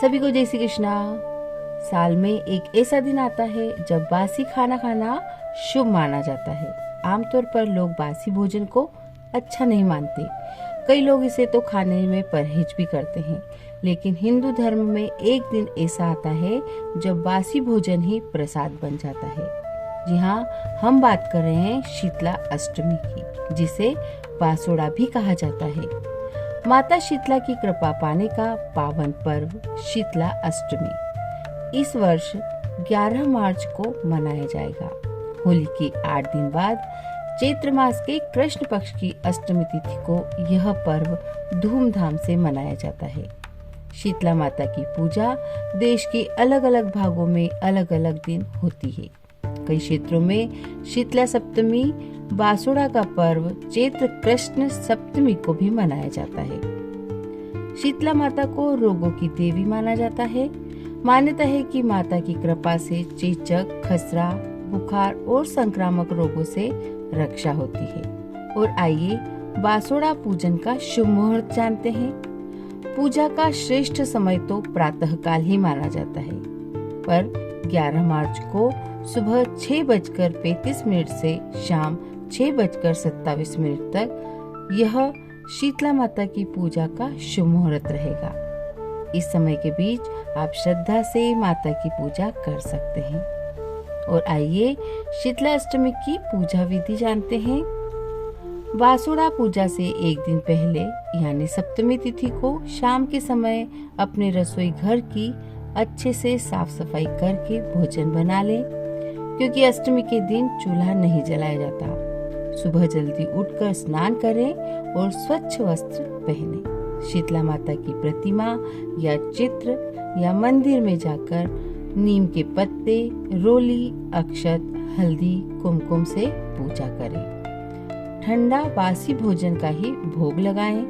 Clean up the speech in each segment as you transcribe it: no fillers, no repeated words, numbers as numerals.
सभी को जय श्री कृष्णा। साल में एक ऐसा दिन आता है जब बासी खाना खाना शुभ माना जाता है। आमतौर पर लोग बासी भोजन को अच्छा नहीं मानते। कई लोग इसे तो खाने में परहेज भी करते हैं, लेकिन हिंदू धर्म में एक दिन ऐसा आता है जब बासी भोजन ही प्रसाद बन जाता है। जी हाँ, हम बात कर रहे हैं शीतला अष्टमी की, जिसे बासोड़ा भी कहा जाता है। माता शीतला की कृपा पाने का पावन पर्व शीतला अष्टमी इस वर्ष 11 मार्च को मनाया जाएगा। होली के 8 दिन बाद चैत्र मास के कृष्ण पक्ष की अष्टमी तिथि को यह पर्व धूमधाम से मनाया जाता है। शीतला माता की पूजा देश के अलग अलग भागों में अलग अलग दिन होती है। कई क्षेत्रों में शीतला सप्तमी बासुड़ा का पर्व चैत्र कृष्ण सप्तमी को भी मनाया जाता है। शीतला माता को रोगों की देवी माना जाता है। मान्यता है कि माता की कृपा से चेचक, खसरा, बुखार और संक्रामक रोगों से रक्षा होती है। और आइए बासुड़ा पूजन का शुभ मुहूर्त जानते हैं। पूजा का श्रेष्ठ समय तो प्रातः काल ही माना जाता है, पर 11 मार्च को सुबह 6:35 से शाम 6:27 तक यह शीतला माता की पूजा का शुभ मुहूर्त रहेगा। इस समय के बीच आप श्रद्धा से माता की पूजा कर सकते हैं। और आइए शीतला अष्टमी की पूजा विधि जानते हैं। बासुड़ा पूजा से एक दिन पहले यानी सप्तमी तिथि को शाम के समय अपने रसोई घर की अच्छे से साफ सफाई करके भोजन बना लें, क्योंकि अष्टमी के दिन चूल्हा नहीं जलाया जाता। सुबह जल्दी उठकर स्नान करें और स्वच्छ वस्त्र पहनें। शीतला माता की प्रतिमा या चित्र या मंदिर में जाकर नीम के पत्ते, रोली, अक्षत, हल्दी, कुमकुम से पूजा करें। ठंडा बासी भोजन का ही भोग लगाएं।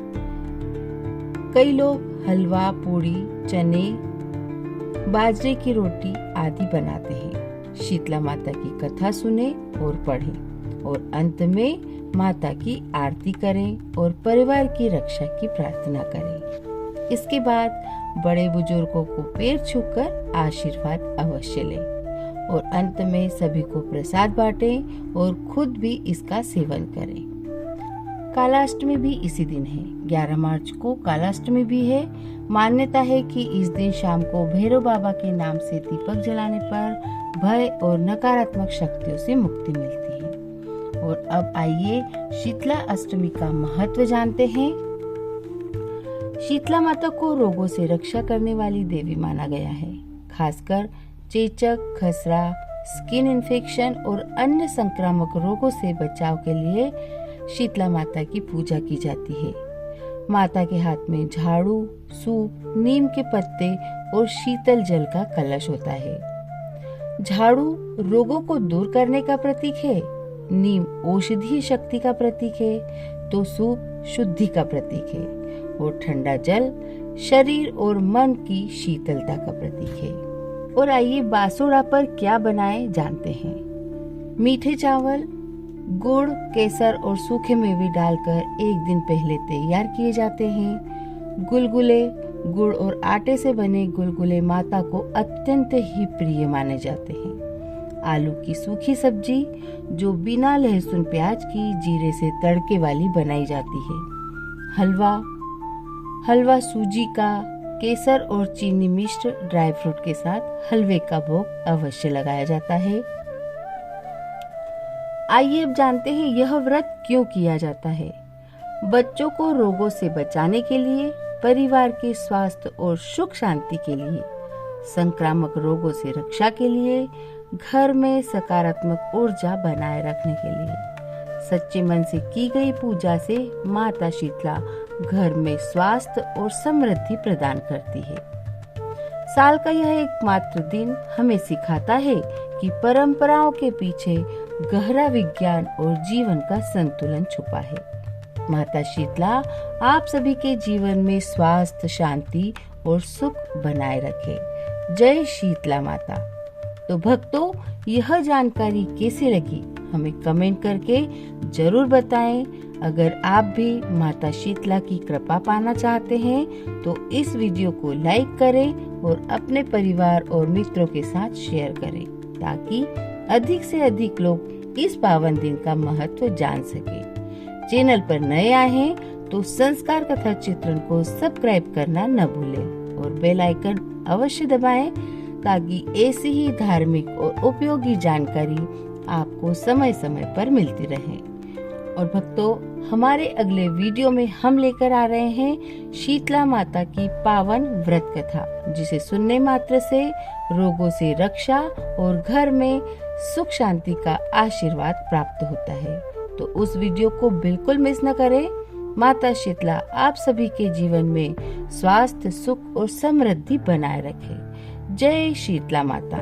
कई लोग हलवा, पूड़ी, चने, बाजरे की रोटी आदि बनाते हैं। शीतला माता की कथा सुने और पढ़ें और अंत में माता की आरती करें और परिवार की रक्षा की प्रार्थना करें। इसके बाद बड़े बुजुर्गों को पैर छूकर आशीर्वाद अवश्य लें और अंत में सभी को प्रसाद बांटें और खुद भी इसका सेवन करें। कालाष्टमी भी इसी दिन है। 11 मार्च को कालाष्टमी भी है। मान्यता है कि इस दिन शाम को भैरव बाबा के नाम से दीपक जलाने पर भय और नकारात्मक शक्तियों से मुक्ति मिलती है। और अब आइए शीतला अष्टमी का महत्व जानते हैं। शीतला माता को रोगों से रक्षा करने वाली देवी माना गया है। खासकर चेचक, खसरा, स्किन इन्फेक्शन और अन्य संक्रामक रोगों से बचाव के लिए शीतला माता की पूजा की जाती है। माता के हाथ में झाड़ू, सूप, नीम के पत्ते और शीतल जल का कलश होता है। झाड़ू रोगों को दूर करने का प्रतीक है, नीम औषधीय शक्ति का प्रतीक है, तो सूप शुद्धि का प्रतीक है और ठंडा जल शरीर और मन की शीतलता का प्रतीक है। और आइए बासुड़ा पर क्या बनाए जानते हैं। मीठे चावल, गुड़, केसर और सूखे मेवे डालकर एक दिन पहले तैयार किए जाते हैं। गुलगुले, गुड़ और आटे से बने गुलगुले माता को अत्यंत ही प्रिय माने जाते हैं। आलू की सूखी सब्जी जो बिना लहसुन प्याज की जीरे से तड़के वाली बनाई जाती है। हलवा सूजी का, केसर और चीनी मिश्र ड्राई फ्रूट के साथ हलवे का भोग अवश्य लगाया जाता है। आइए अब जानते हैं यह व्रत क्यों किया जाता है। बच्चों को रोगों से बचाने के लिए, परिवार के स्वास्थ्य और सुख शांति के लिए, संक्रामक रोगों से रक्षा के लिए, घर में सकारात्मक ऊर्जा बनाए रखने के लिए। सच्चे मन से की गई पूजा से माता शीतला घर में स्वास्थ्य और समृद्धि प्रदान करती है। साल का यह एकमात्र दिन हमें सिखाता है कि परंपराओं के पीछे गहरा विज्ञान और जीवन का संतुलन छुपा है। माता शीतला आप सभी के जीवन में स्वास्थ्य, शांति और सुख बनाए रखे। जय शीतला माता। तो भक्तों, यह जानकारी कैसी लगी हमें कमेंट करके जरूर बताएं। अगर आप भी माता शीतला की कृपा पाना चाहते हैं तो इस वीडियो को लाइक करें और अपने परिवार और मित्रों के साथ शेयर करें ताकि अधिक से अधिक लोग इस पावन दिन का महत्व जान सके। चैनल पर नए आए हैं तो संस्कार कथा चित्रण को सब्सक्राइब करना न भूलें और बेल आइकन अवश्य दबाएं ताकि ऐसी ही धार्मिक और उपयोगी जानकारी आपको समय समय पर मिलती रहे। और भक्तों, हमारे अगले वीडियो में हम लेकर आ रहे हैं शीतला माता की पावन व्रत कथा, जिसे सुनने मात्र से रोगों से रक्षा और घर में सुख शांति का आशीर्वाद प्राप्त होता है। तो उस वीडियो को बिल्कुल मिस न करें। माता शीतला आप सभी के जीवन में स्वास्थ्य, सुख और समृद्धि बनाए रखे। जय शीतला माता।